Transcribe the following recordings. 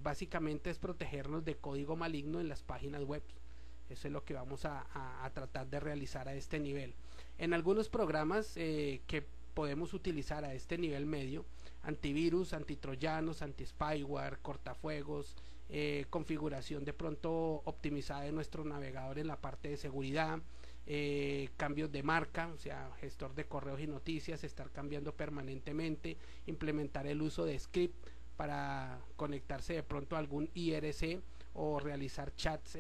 básicamente es protegernos de código maligno en las páginas web. Eso es lo que vamos a tratar de realizar a este nivel. En algunos programas que podemos utilizar a este nivel medio: antivirus, antitroyanos, anti-spyware, cortafuegos, configuración de pronto optimizada de nuestro navegador en la parte de seguridad, cambios de marca, o sea, gestor de correos y noticias, estar cambiando permanentemente, implementar el uso de script para conectarse de pronto a algún IRC o realizar chats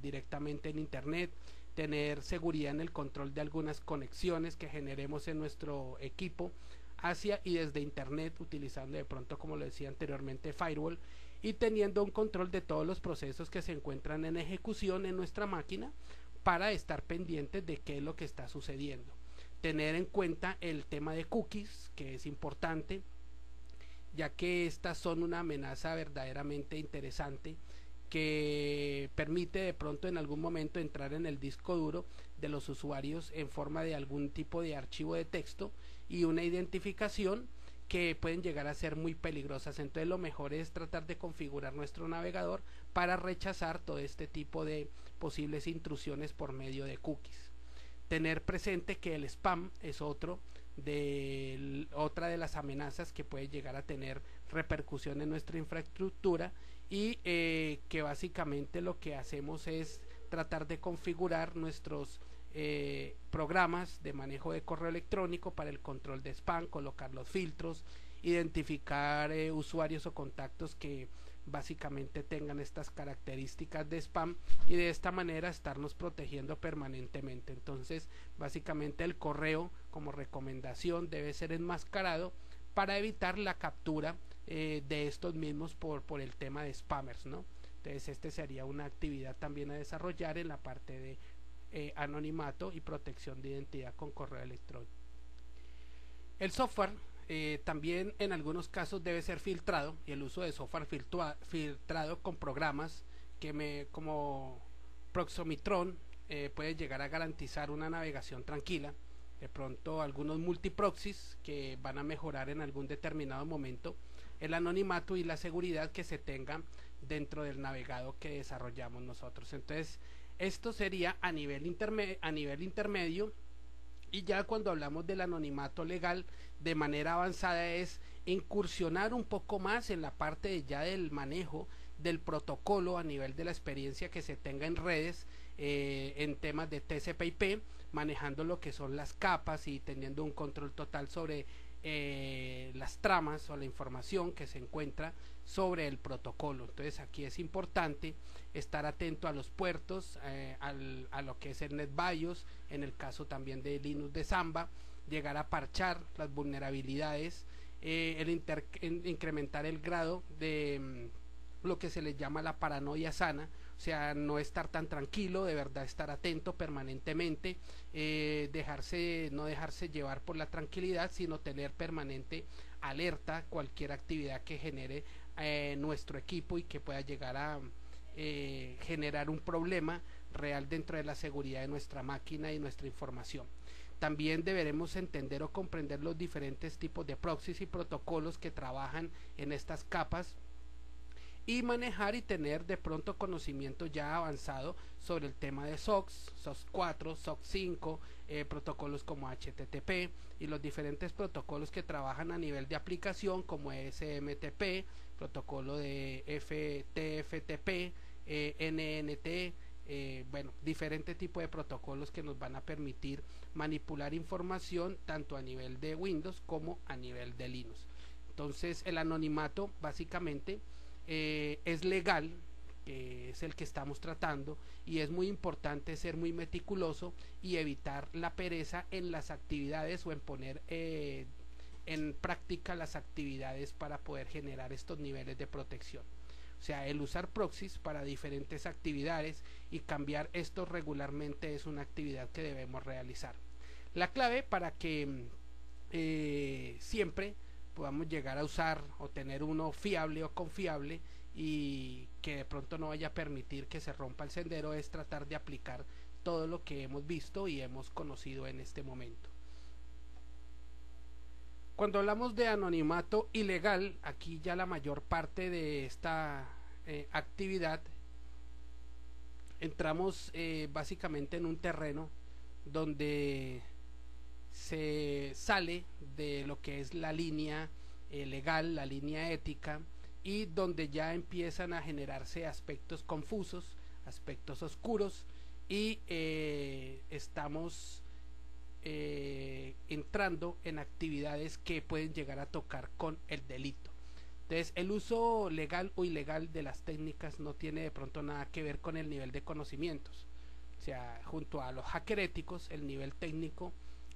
directamente en internet, tener seguridad en el control de algunas conexiones que generemos en nuestro equipo hacia y desde internet, utilizando de pronto, como lo decía anteriormente, firewall, y teniendo un control de todos los procesos que se encuentran en ejecución en nuestra máquina para estar pendientes de qué es lo que está sucediendo. Tener en cuenta el tema de cookies, que es importante, ya que estas son una amenaza verdaderamente interesante que permite de pronto en algún momento entrar en el disco duro de los usuarios en forma de algún tipo de archivo de texto y una identificación que pueden llegar a ser muy peligrosas. Entonces lo mejor es tratar de configurar nuestro navegador para rechazar todo este tipo de posibles intrusiones por medio de cookies. Tener presente que el spam es otra de las amenazas que puede llegar a tener repercusión en nuestra infraestructura, y que básicamente lo que hacemos es tratar de configurar nuestros programas de manejo de correo electrónico para el control de spam, colocar los filtros, identificar usuarios o contactos que básicamente tengan estas características de spam, y de esta manera estarnos protegiendo permanentemente. Entonces básicamente el correo, como recomendación, debe ser enmascarado para evitar la captura de estos mismos por el tema de spammers, ¿no? Entonces este sería una actividad también a desarrollar en la parte de anonimato y protección de identidad con correo electrónico. El software también en algunos casos debe ser filtrado, y el uso de software filtrado con programas como Proxomitron puede llegar a garantizar una navegación tranquila. De pronto algunos multiproxies que van a mejorar en algún determinado momento el anonimato y la seguridad que se tenga dentro del navegado que desarrollamos nosotros. Entonces esto sería a nivel intermedio. Y ya cuando hablamos del anonimato legal de manera avanzada es incursionar un poco más en la parte del manejo del protocolo a nivel de la experiencia que se tenga en redes, en temas de TCP/IP, manejando lo que son las capas y teniendo un control total sobre las tramas o la información que se encuentra sobre el protocolo. Entonces aquí es importante estar atento a los puertos, a lo que es el NetBIOS, en el caso también de Linux de Samba, llegar a parchar las vulnerabilidades, incrementar el grado de lo que se le llama la paranoia sana, o sea, no estar tan tranquilo, de verdad estar atento permanentemente, no dejarse llevar por la tranquilidad, sino tener permanente alerta cualquier actividad que genere nuestro equipo y que pueda llegar a generar un problema real dentro de la seguridad de nuestra máquina y nuestra información. También deberemos entender o comprender los diferentes tipos de proxies y protocolos que trabajan en estas capas, y manejar y tener de pronto conocimiento ya avanzado sobre el tema de SOCs, SOC 4, SOC 5, protocolos como HTTP y los diferentes protocolos que trabajan a nivel de aplicación como SMTP, protocolo de TFTP, NNT, bueno, diferentes tipos de protocolos que nos van a permitir manipular información tanto a nivel de Windows como a nivel de Linux. Entonces el anonimato básicamente es legal, es el que estamos tratando, y es muy importante ser muy meticuloso y evitar la pereza en las actividades o en poner en práctica las actividades para poder generar estos niveles de protección. O sea, el usar proxies para diferentes actividades y cambiar esto regularmente es una actividad que debemos realizar. La clave para que siempre podamos llegar a usar o tener uno fiable o confiable y que de pronto no vaya a permitir que se rompa el sendero es tratar de aplicar todo lo que hemos visto y hemos conocido en este momento. Cuando hablamos de anonimato ilegal, aquí ya la mayor parte de esta actividad entramos básicamente en un terreno donde se sale de lo que es la línea legal, la línea ética, y donde ya empiezan a generarse aspectos confusos, aspectos oscuros, y estamos entrando en actividades que pueden llegar a tocar con el delito. Entonces, el uso legal o ilegal de las técnicas no tiene de pronto nada que ver con el nivel de conocimientos. O sea, junto a los hacker éticos, el nivel técnico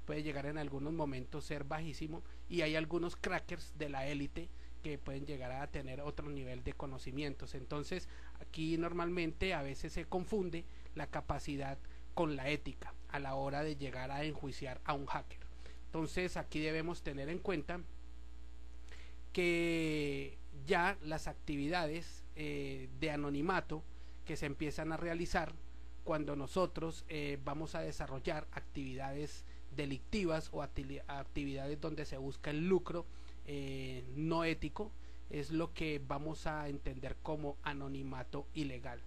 puede llegar en algunos momentos a ser bajísimo, y hay algunos crackers de la élite que pueden llegar a tener otro nivel de conocimientos. Entonces, aquí normalmente a veces se confunde la capacidad con la ética a la hora de llegar a enjuiciar a un hacker. Entonces, aquí debemos tener en cuenta que ya las actividades de anonimato que se empiezan a realizar cuando nosotros vamos a desarrollar actividades delictivas o actividades donde se busca el lucro no ético, es lo que vamos a entender como anonimato ilegal.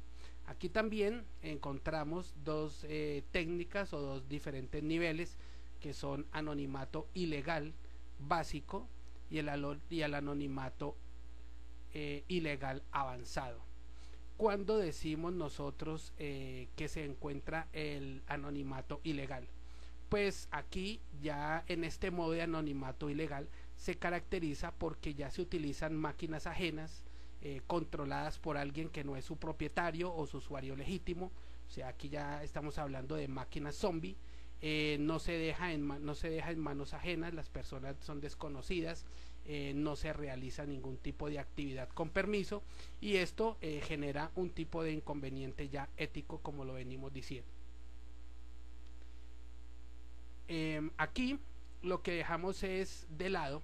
Aquí también encontramos dos técnicas o dos diferentes niveles, que son anonimato ilegal básico y el anonimato ilegal avanzado. Cuando decimos nosotros que se encuentra el anonimato ilegal, pues aquí ya en este modo de anonimato ilegal se caracteriza porque ya se utilizan máquinas ajenas controladas por alguien que no es su propietario o su usuario legítimo. O sea, aquí ya estamos hablando de máquinas zombie. No se deja en manos ajenas, las personas son desconocidas, no se realiza ningún tipo de actividad con permiso, y esto genera un tipo de inconveniente ya ético, como lo venimos diciendo. Aquí lo que dejamos es de lado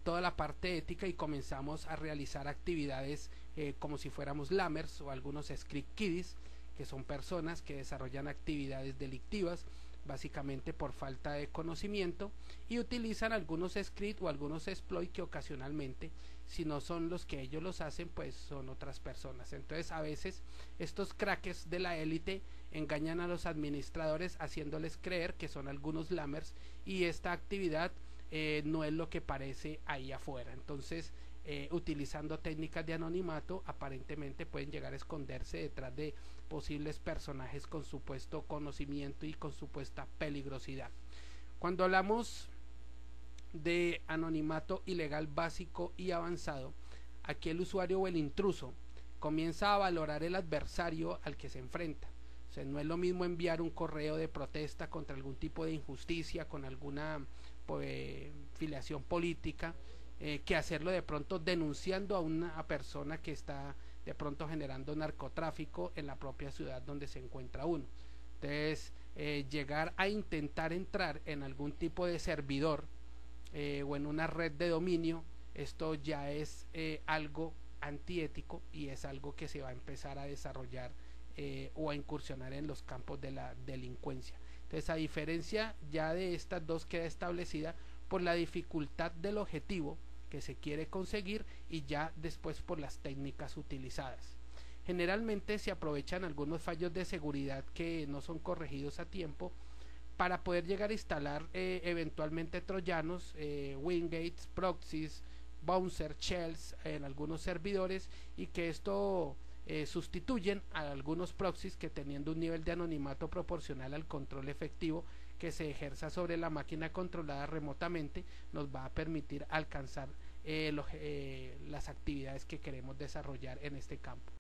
toda la parte ética y comenzamos a realizar actividades como si fuéramos lammers o algunos script kiddies, que son personas que desarrollan actividades delictivas básicamente por falta de conocimiento, y utilizan algunos scripts o algunos exploits que ocasionalmente, si no son los que ellos los hacen, pues son otras personas. Entonces, a veces estos crackers de la élite engañan a los administradores haciéndoles creer que son algunos lammers, y esta actividad no es lo que parece ahí afuera. Entonces, utilizando técnicas de anonimato, aparentemente pueden llegar a esconderse detrás de posibles personajes con supuesto conocimiento y con supuesta peligrosidad. Cuando hablamos de anonimato ilegal básico y avanzado, aquí el usuario o el intruso comienza a valorar el adversario al que se enfrenta. O sea, no es lo mismo enviar un correo de protesta contra algún tipo de injusticia, con alguna filiación política, que hacerlo de pronto denunciando a una persona que está de pronto generando narcotráfico en la propia ciudad donde se encuentra uno. Entonces, llegar a intentar entrar en algún tipo de servidor o en una red de dominio, esto ya es algo antiético, y es algo que se va a empezar a desarrollar o a incursionar en los campos de la delincuencia. Entonces, a diferencia ya de estas dos, queda establecida por la dificultad del objetivo que se quiere conseguir y ya después por las técnicas utilizadas. Generalmente se aprovechan algunos fallos de seguridad que no son corregidos a tiempo para poder llegar a instalar eventualmente troyanos, wingates, proxies, bouncer, shells en algunos servidores, y que esto sustituyen a algunos proxies que, teniendo un nivel de anonimato proporcional al control efectivo que se ejerza sobre la máquina controlada remotamente, nos va a permitir alcanzar las actividades que queremos desarrollar en este campo.